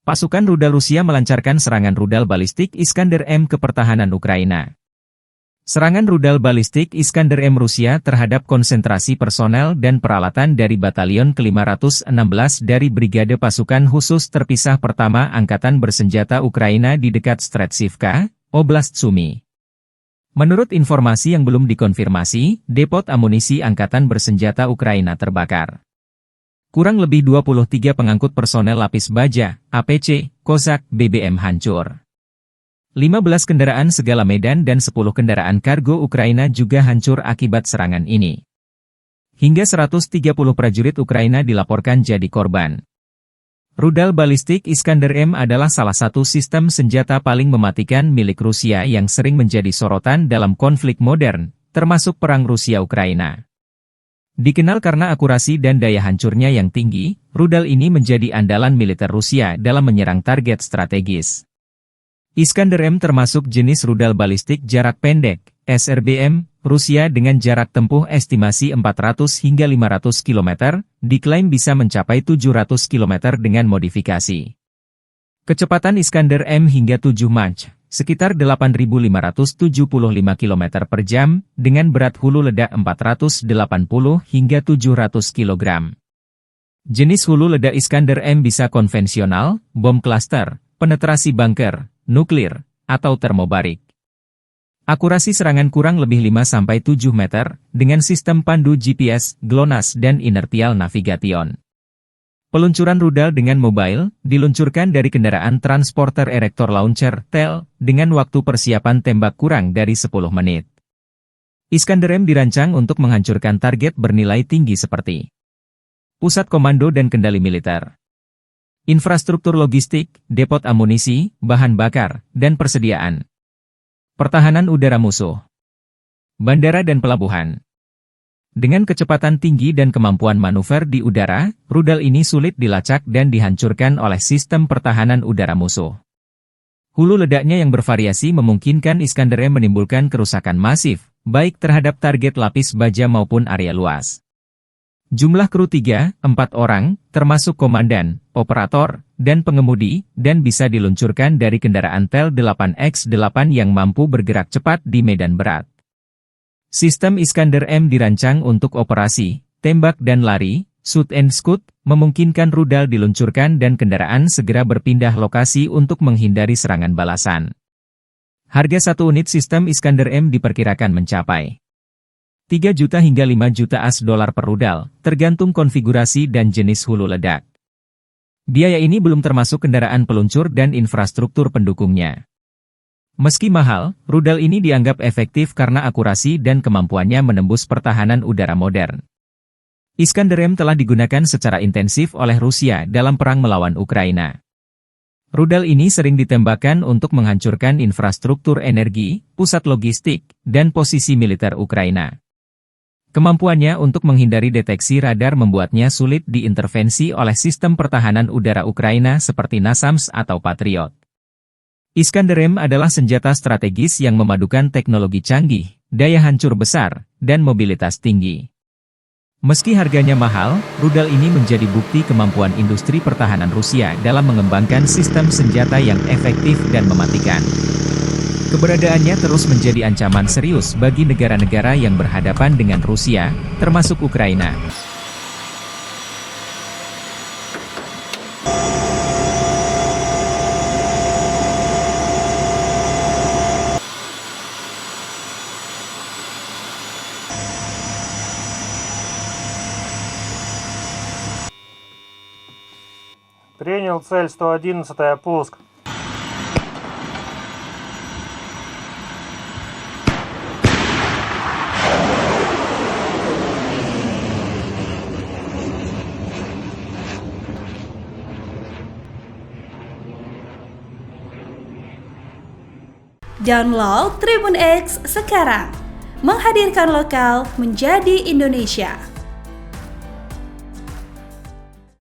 Pasukan rudal Rusia melancarkan serangan rudal balistik Iskander-M ke pertahanan Ukraina. Serangan rudal balistik Iskander-M Rusia terhadap konsentrasi personel dan peralatan dari Batalion ke-516 dari Brigade Pasukan Khusus Terpisah Pertama Angkatan Bersenjata Ukraina di dekat Stretchivka, Oblast Sumy. Menurut informasi yang belum dikonfirmasi, depot amunisi Angkatan Bersenjata Ukraina terbakar. Kurang lebih 23 pengangkut personel lapis baja, APC, Kozak, BBM hancur. 15 kendaraan segala medan dan 10 kendaraan kargo Ukraina juga hancur akibat serangan ini. Hingga 130 prajurit Ukraina dilaporkan jadi korban. Rudal balistik Iskander-M adalah salah satu sistem senjata paling mematikan milik Rusia yang sering menjadi sorotan dalam konflik modern, termasuk perang Rusia-Ukraina. Dikenal karena akurasi dan daya hancurnya yang tinggi, rudal ini menjadi andalan militer Rusia dalam menyerang target strategis. Iskander-M termasuk jenis rudal balistik jarak pendek, SRBM, Rusia dengan jarak tempuh estimasi 400 hingga 500 km, diklaim bisa mencapai 700 km dengan modifikasi. Kecepatan Iskander-M hingga 7 Mach, sekitar 8.575 km per jam, dengan berat hulu ledak 480 hingga 700 kg. Jenis hulu ledak Iskander-M bisa konvensional, bom klaster, penetrasi bunker, nuklir, atau termobarik. Akurasi serangan kurang lebih 5-7 meter, dengan sistem pandu GPS, GLONASS dan inertial navigation. Peluncuran rudal dengan mobile, diluncurkan dari kendaraan transporter erector launcher, TEL, dengan waktu persiapan tembak kurang dari 10 menit. Iskander-M dirancang untuk menghancurkan target bernilai tinggi seperti pusat komando dan kendali militer, infrastruktur logistik, depot amunisi, bahan bakar, dan persediaan, pertahanan udara musuh, bandara dan pelabuhan. Dengan kecepatan tinggi dan kemampuan manuver di udara, rudal ini sulit dilacak dan dihancurkan oleh sistem pertahanan udara musuh. Hulu ledaknya yang bervariasi memungkinkan Iskander-M menimbulkan kerusakan masif, baik terhadap target lapis baja maupun area luas. Jumlah kru 3-4 orang, termasuk komandan, operator, dan pengemudi, dan bisa diluncurkan dari kendaraan TEL 8X8 yang mampu bergerak cepat di medan berat. Sistem Iskander-M dirancang untuk operasi, tembak dan lari, shoot and scoot, memungkinkan rudal diluncurkan dan kendaraan segera berpindah lokasi untuk menghindari serangan balasan. Harga satu unit sistem Iskander-M diperkirakan mencapai 3 juta hingga 5 juta $AS per rudal, tergantung konfigurasi dan jenis hulu ledak. Biaya ini belum termasuk kendaraan peluncur dan infrastruktur pendukungnya. Meski mahal, rudal ini dianggap efektif karena akurasi dan kemampuannya menembus pertahanan udara modern. Iskander-M telah digunakan secara intensif oleh Rusia dalam perang melawan Ukraina. Rudal ini sering ditembakkan untuk menghancurkan infrastruktur energi, pusat logistik, dan posisi militer Ukraina. Kemampuannya untuk menghindari deteksi radar membuatnya sulit diintervensi oleh sistem pertahanan udara Ukraina seperti NASAMS atau Patriot. Iskander-M adalah senjata strategis yang memadukan teknologi canggih, daya hancur besar, dan mobilitas tinggi. Meski harganya mahal, rudal ini menjadi bukti kemampuan industri pertahanan Rusia dalam mengembangkan sistem senjata yang efektif dan mematikan. Keberadaannya terus menjadi ancaman serius bagi negara-negara yang berhadapan dengan Rusia, termasuk Ukraina. Принял цель 111, пуск. Download Tribun X sekarang, menghadirkan lokal menjadi Indonesia.